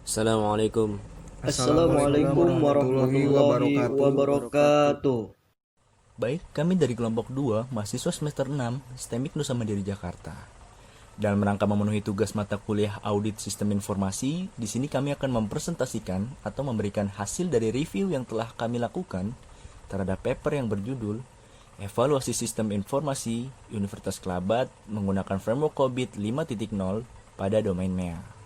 Assalamualaikum. Assalamualaikum Assalamualaikum warahmatullahi warahmatullahi wabarakatuh. wabarakatuh. Baik, kami dari kelompok 2, mahasiswa semester 6, STEMIK Nusa Mandiri Jakarta. Dalam rangka memenuhi tugas mata kuliah Audit Sistem Informasi, di sini kami akan mempresentasikan atau memberikan hasil dari review yang telah kami lakukan terhadap paper yang berjudul Evaluasi Sistem Informasi Universitas Kelabat menggunakan framework COVID 5.0 pada domain MEA.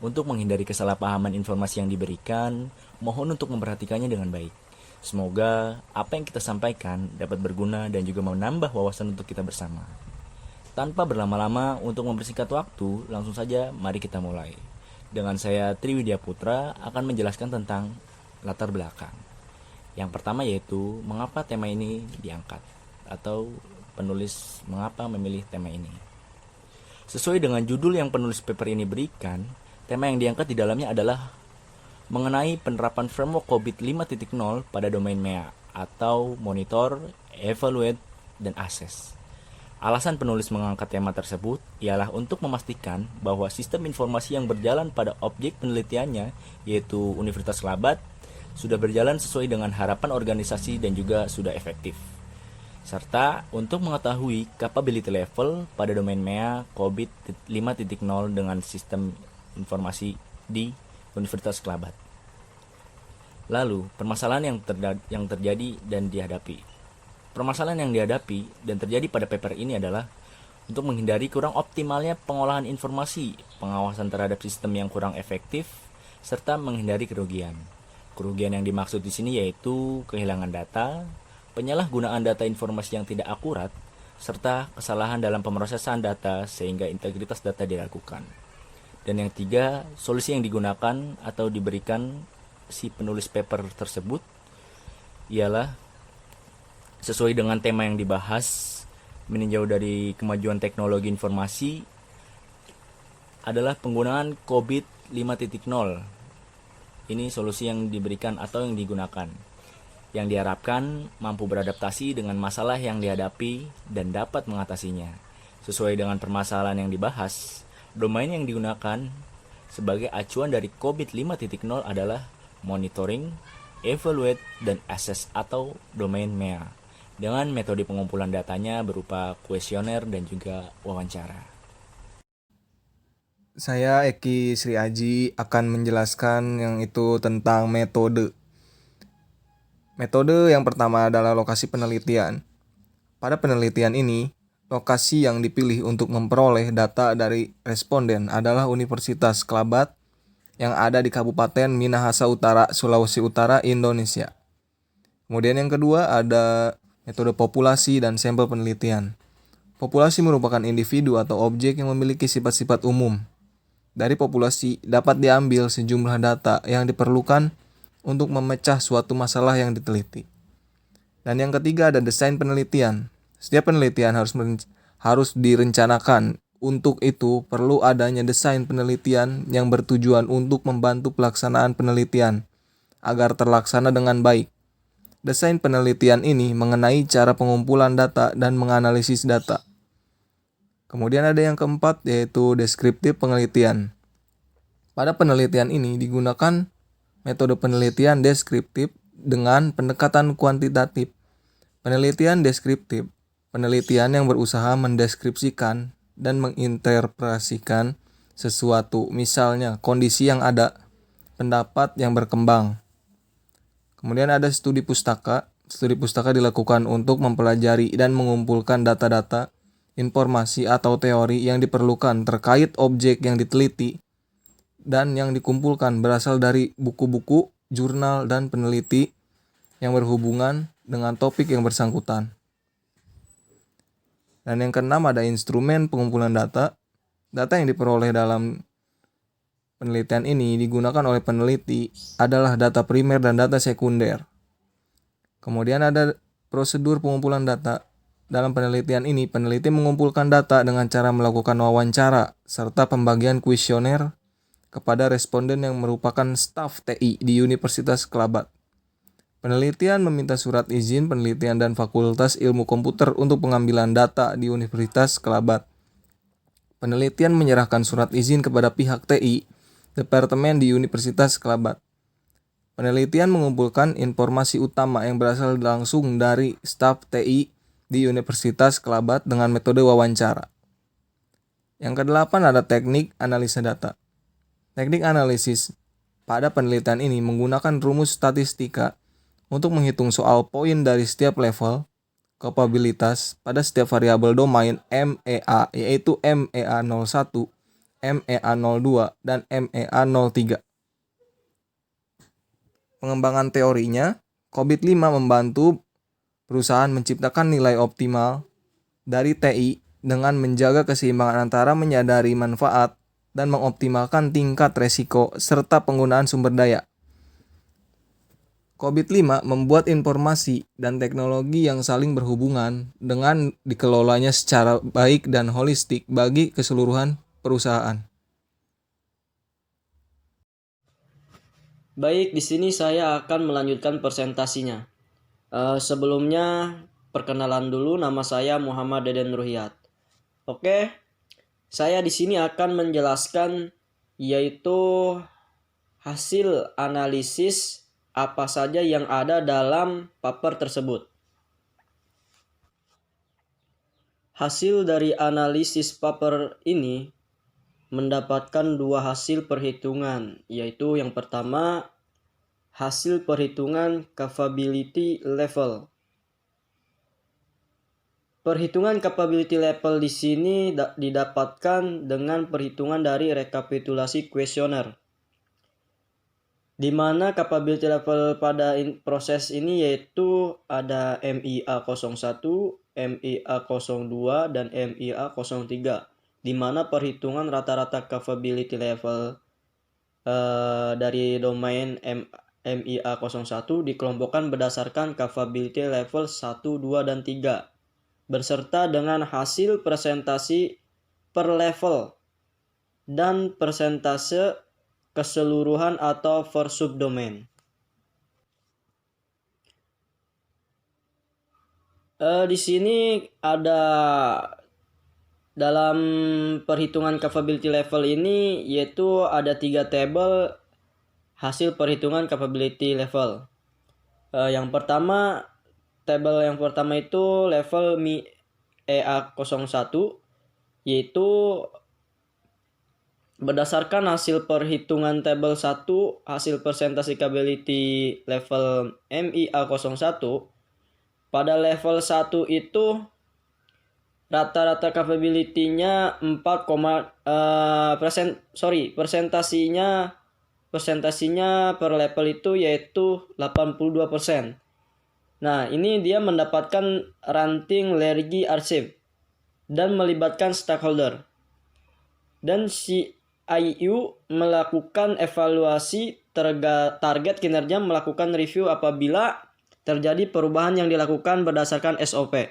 Untuk menghindari kesalahpahaman informasi yang diberikan, mohon untuk memperhatikannya dengan baik. Semoga apa yang kita sampaikan dapat berguna dan juga menambah wawasan untuk kita bersama. Tanpa berlama-lama, untuk mempersingkat waktu, langsung saja mari kita mulai. Dengan saya Triwidya Putra akan menjelaskan tentang latar belakang. Yang pertama yaitu mengapa tema ini diangkat atau penulis mengapa memilih tema ini. Sesuai dengan judul yang penulis paper ini berikan, tema yang diangkat di dalamnya adalah mengenai penerapan framework COVID 5.0 pada domain MEA atau monitor, evaluate, dan assess. Alasan penulis mengangkat tema tersebut ialah untuk memastikan bahwa sistem informasi yang berjalan pada objek penelitiannya, yaitu Universitas Kelabat, sudah berjalan sesuai dengan harapan organisasi dan juga sudah efektif. Serta untuk mengetahui capability level pada domain MEA COVID 5.0 dengan sistem informasi di Universitas Kelabat. Lalu, permasalahan yang terjadi dan dihadapi. Permasalahan yang dihadapi dan terjadi pada paper ini adalah untuk menghindari kurang optimalnya pengolahan informasi, pengawasan terhadap sistem yang kurang efektif, serta menghindari kerugian. Kerugian yang dimaksud di sini yaitu kehilangan data, penyalahgunaan data informasi yang tidak akurat, serta kesalahan dalam pemrosesan data sehingga integritas data diragukan. Dan yang tiga, solusi yang digunakan atau diberikan si penulis paper tersebut ialah sesuai dengan tema yang dibahas, meninjau dari kemajuan teknologi informasi adalah penggunaan COVID 5.0. Ini solusi yang diberikan atau yang digunakan, yang diharapkan mampu beradaptasi dengan masalah yang dihadapi dan dapat mengatasinya. Sesuai dengan permasalahan yang dibahas, domain yang digunakan sebagai acuan dari COVID 5.0 adalah monitoring, evaluate, dan assess atau domain MEA dengan metode pengumpulan datanya berupa kuesioner dan juga wawancara. Saya Eki Sri Aji akan menjelaskan yang itu tentang metode. Metode yang pertama adalah lokasi penelitian. Pada penelitian ini, lokasi yang dipilih untuk memperoleh data dari responden adalah Universitas Kelabat yang ada di Kabupaten Minahasa Utara, Sulawesi Utara, Indonesia. Kemudian yang kedua ada metode populasi dan sampel penelitian. Populasi merupakan individu atau objek yang memiliki sifat-sifat umum. Dari populasi dapat diambil sejumlah data yang diperlukan untuk memecah suatu masalah yang diteliti. Dan yang ketiga ada desain penelitian. Setiap penelitian harus direncanakan. Untuk itu perlu adanya desain penelitian yang bertujuan untuk membantu pelaksanaan penelitian agar terlaksana dengan baik. Desain penelitian ini mengenai cara pengumpulan data dan menganalisis data. Kemudian ada yang keempat yaitu deskriptif penelitian. Pada penelitian ini digunakan metode penelitian deskriptif dengan pendekatan kuantitatif. Penelitian deskriptif, penelitian yang berusaha mendeskripsikan dan menginterpretasikan sesuatu, misalnya kondisi yang ada, pendapat yang berkembang. Kemudian ada studi pustaka. Studi pustaka dilakukan untuk mempelajari dan mengumpulkan data-data, informasi atau teori yang diperlukan terkait objek yang diteliti dan yang dikumpulkan berasal dari buku-buku, jurnal, dan peneliti yang berhubungan dengan topik yang bersangkutan. Dan yang keenam ada instrumen pengumpulan data. Data yang diperoleh dalam penelitian ini digunakan oleh peneliti adalah data primer dan data sekunder. Kemudian ada prosedur pengumpulan data. Dalam penelitian ini, peneliti mengumpulkan data dengan cara melakukan wawancara serta pembagian kuesioner kepada responden yang merupakan staf TI di Universitas Kelabat. Penelitian meminta surat izin penelitian dan Fakultas Ilmu Komputer untuk pengambilan data di Universitas Kelabat. Penelitian menyerahkan surat izin kepada pihak TI Departemen di Universitas Kelabat. Penelitian mengumpulkan informasi utama yang berasal langsung dari staf TI di Universitas Kelabat dengan metode wawancara. Yang kedelapan ada teknik analisa data. Teknik analisis pada penelitian ini menggunakan rumus statistika untuk menghitung soal poin dari setiap level kapabilitas pada setiap variabel domain MEA, yaitu MEA01, MEA02, dan MEA03. Pengembangan teorinya, COVID-5 membantu perusahaan menciptakan nilai optimal dari TI dengan menjaga keseimbangan antara menyadari manfaat dan mengoptimalkan tingkat resiko serta penggunaan sumber daya. COVID-5 membuat informasi dan teknologi yang saling berhubungan dengan dikelolanya secara baik dan holistik bagi keseluruhan perusahaan. Baik, di sini saya akan melanjutkan presentasinya. Sebelumnya, perkenalan dulu, nama saya Muhammad Deden Ruhiat. Oke, saya di sini akan menjelaskan yaitu hasil analisis apa saja yang ada dalam paper tersebut. Hasil dari analisis paper ini mendapatkan dua hasil perhitungan, yaitu yang pertama hasil perhitungan capability level. Perhitungan capability level di sini didapatkan dengan perhitungan dari rekapitulasi kuesioner, di mana capability level pada proses ini yaitu ada MIA01, MIA02, dan MIA03. Di mana perhitungan rata-rata capability level dari domain MIA01 dikelompokkan berdasarkan capability level 1, 2, dan 3 berserta dengan hasil presentasi per level dan persentase keseluruhan atau per subdomain. Di sini ada dalam perhitungan capability level ini yaitu ada 3 tabel hasil perhitungan capability level. Yang pertama, tabel yang pertama itu level MEA01, yaitu berdasarkan hasil perhitungan tabel 1 hasil presentasi capability level MIA01. Pada level 1 itu rata-rata capability-nya persentasinya per level itu yaitu 82%. Nah, ini dia mendapatkan ranting Lergy Archive dan melibatkan stakeholder. Dan CIU melakukan evaluasi target kinerja, melakukan review apabila terjadi perubahan yang dilakukan berdasarkan SOP.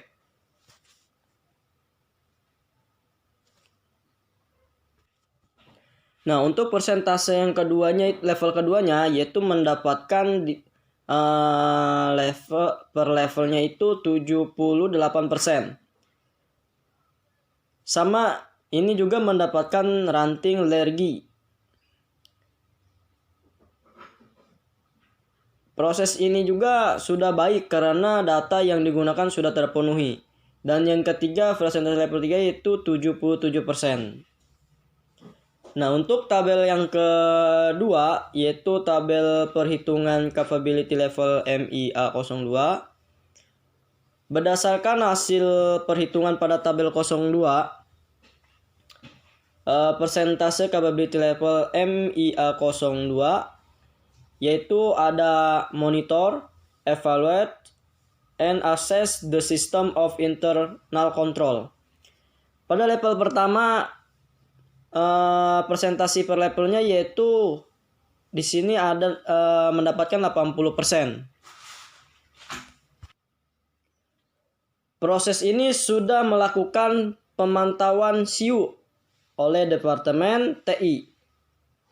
Nah, untuk persentase yang level keduanya yaitu mendapatkan levelnya itu 78%. Sama ini juga mendapatkan ranting Lergy. Proses ini juga sudah baik karena data yang digunakan sudah terpenuhi. Dan yang ketiga, persentase level 3 yaitu 77%. Nah, untuk tabel yang kedua yaitu tabel perhitungan capability level MIA02. Berdasarkan hasil perhitungan pada tabel 02, persentase capability level MIA02 yaitu ada monitor, evaluate, and assess the system of internal control. Pada level pertama, presentasi per levelnya yaitu di sini ada mendapatkan 80%. Proses ini sudah melakukan pemantauan SIU oleh Departemen TI.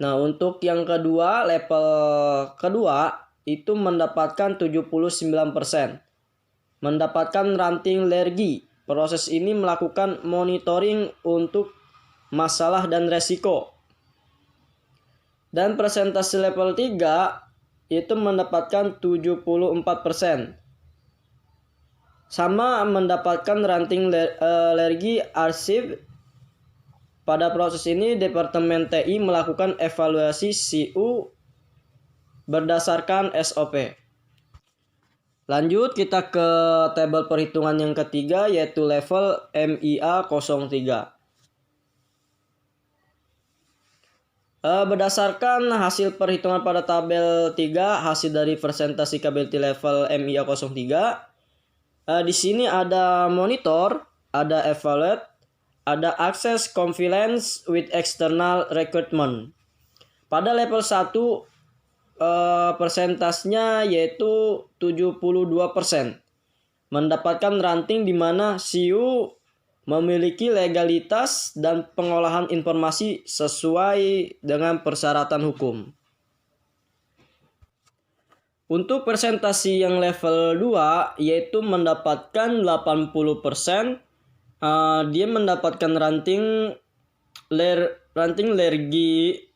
Nah, untuk yang kedua, level kedua itu mendapatkan 79%. Mendapatkan ranting Lergy. Proses ini melakukan monitoring untuk masalah dan resiko. Dan presentasi level 3 itu mendapatkan 74%. Sama mendapatkan ranting alergi arsip. Pada proses ini Departemen TI melakukan evaluasi CU berdasarkan SOP. Lanjut kita ke tabel perhitungan yang ketiga, yaitu level MIA 03. Berdasarkan hasil perhitungan pada tabel 3, hasil dari presentasi capability level MIA 03, di sini ada monitor, ada evaluate, ada access confidence with external recruitment. Pada level 1, persentasenya yaitu 72%. Mendapatkan ranting di mana CU memiliki legalitas dan pengolahan informasi sesuai dengan persyaratan hukum. Untuk presentasi yang level 2 yaitu mendapatkan 80%, dia mendapatkan ranting alergi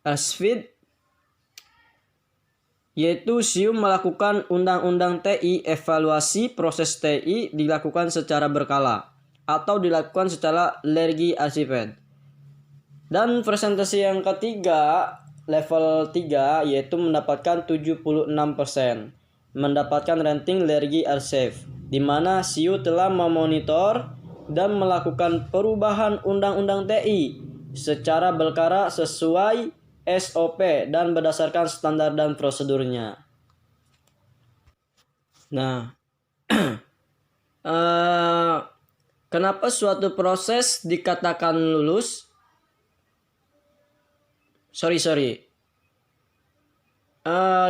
arsip, yaitu SIU melakukan undang-undang TI. Evaluasi proses TI dilakukan secara berkala atau dilakukan secara alergi arsip. Dan presentasi yang ketiga level 3 yaitu mendapatkan 76%, mendapatkan ranting alergi arsip, di mana SIU telah memonitor dan melakukan perubahan undang-undang TI secara berkala sesuai SOP dan berdasarkan standar dan prosedurnya. Nah, kenapa suatu proses dikatakan lulus?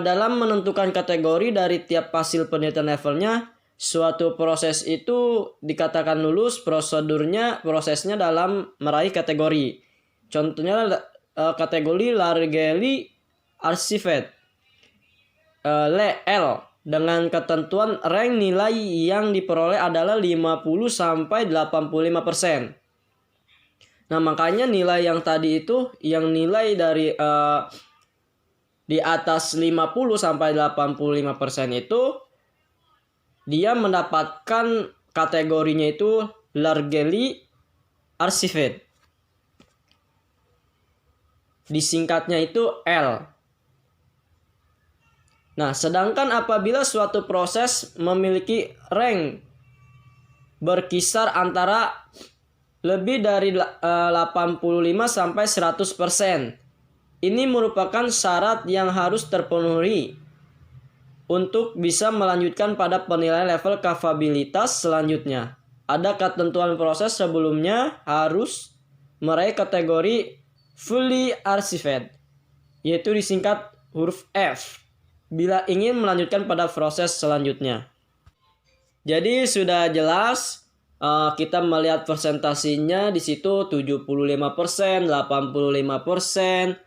Dalam menentukan kategori dari tiap hasil penelitian levelnya, suatu proses itu dikatakan lulus prosesnya dalam meraih kategori. Contohnya kategori largely archived L dengan ketentuan rank nilai yang diperoleh adalah 50-85%. Nah, makanya nilai yang tadi itu, yang nilai dari di atas 50-85% itu, dia mendapatkan kategorinya itu largely archived. Disingkatnya itu L. Nah, sedangkan apabila suatu proses memiliki rank berkisar antara lebih dari 85-100%. Ini merupakan syarat yang harus terpenuhi untuk bisa melanjutkan pada penilaian level kapabilitas selanjutnya. Ada ketentuan proses sebelumnya harus meraih kategori fully archived, yaitu disingkat huruf F, bila ingin melanjutkan pada proses selanjutnya. Jadi sudah jelas. Kita melihat presentasinya di situ 75%, 85%,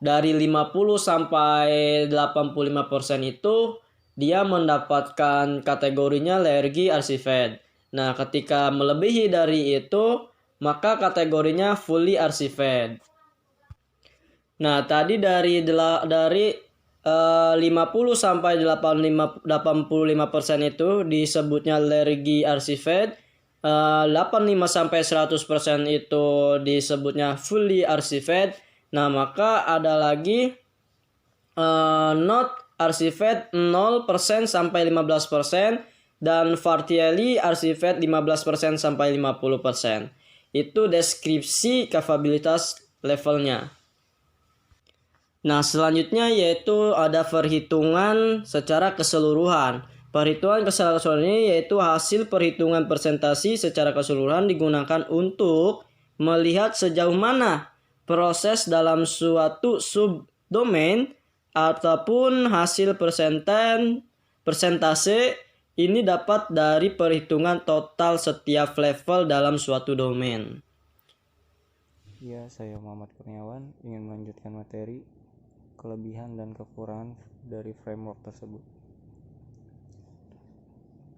dari 50 sampai 85% itu dia mendapatkan kategorinya alergi arsiped. Nah, ketika melebihi dari itu, maka kategorinya fully archived. Nah, tadi dari 50 sampai 85% itu disebutnya alergi arsiped. 85 sampai 100% itu disebutnya fully archived. Nah, maka ada lagi not archived 0% sampai 15% dan partially archived 15% sampai 50%. Itu deskripsi kapabilitas levelnya. Nah, selanjutnya yaitu ada perhitungan secara keseluruhan. Perhitungan secara keseluruhan ini yaitu hasil perhitungan presentasi secara keseluruhan digunakan untuk melihat sejauh mana proses dalam suatu subdomain ataupun hasil persentase ini dapat dari perhitungan total setiap level dalam suatu domain. Ya, saya Muhammad Kurniawan ingin melanjutkan materi kelebihan dan kekurangan dari framework tersebut.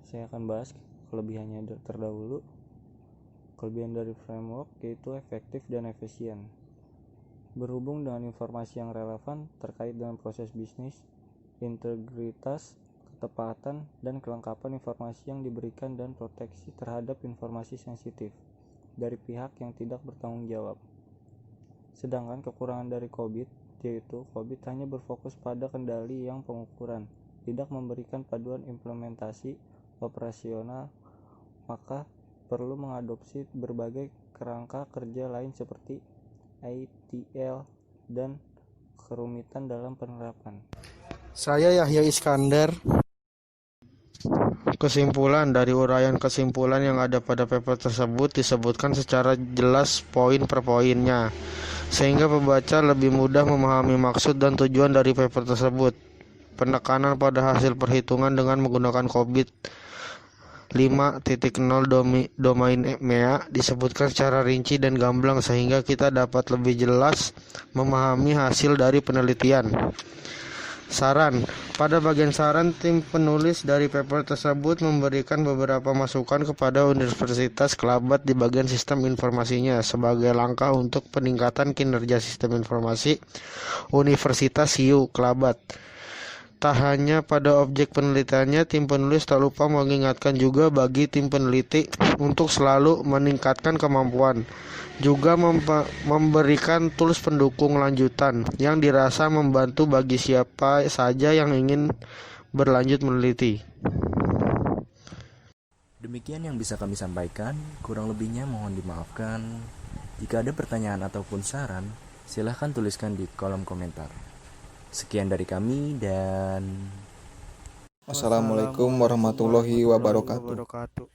Saya akan bahas kelebihannya terdahulu. Kelebihan dari framework yaitu efektif dan efisien. Berhubung dengan informasi yang relevan terkait dengan proses bisnis, integritas, ketepatan, dan kelengkapan informasi yang diberikan dan proteksi terhadap informasi sensitif dari pihak yang tidak bertanggung jawab. Sedangkan kekurangan dari COBIT yaitu COBIT hanya berfokus pada kendali yang pengukuran, tidak memberikan paduan implementasi operasional, maka perlu mengadopsi berbagai kerangka kerja lain seperti ITL dan kerumitan dalam penerapan. Saya Yahya Iskandar. Kesimpulan dari uraian kesimpulan yang ada pada paper tersebut disebutkan secara jelas poin per poinnya, sehingga pembaca lebih mudah memahami maksud dan tujuan dari paper tersebut. Penekanan pada hasil perhitungan dengan menggunakan COBIT 5.0 domain MEA disebutkan secara rinci dan gamblang sehingga kita dapat lebih jelas memahami hasil dari penelitian. Saran. Pada bagian saran, tim penulis dari paper tersebut memberikan beberapa masukan kepada Universitas Kelabat di bagian sistem informasinya sebagai langkah untuk peningkatan kinerja sistem informasi Universitas SIU Kelabat. Tak hanya pada objek penelitiannya, tim penulis tak lupa mengingatkan juga bagi tim peneliti untuk selalu meningkatkan kemampuan, juga memberikan tools pendukung lanjutan yang dirasa membantu bagi siapa saja yang ingin berlanjut meneliti. Demikian yang bisa kami sampaikan, kurang lebihnya mohon dimaafkan. Jika ada pertanyaan ataupun saran, silahkan tuliskan di kolom komentar. Sekian dari kami dan Wassalamualaikum warahmatullahi wabarakatuh.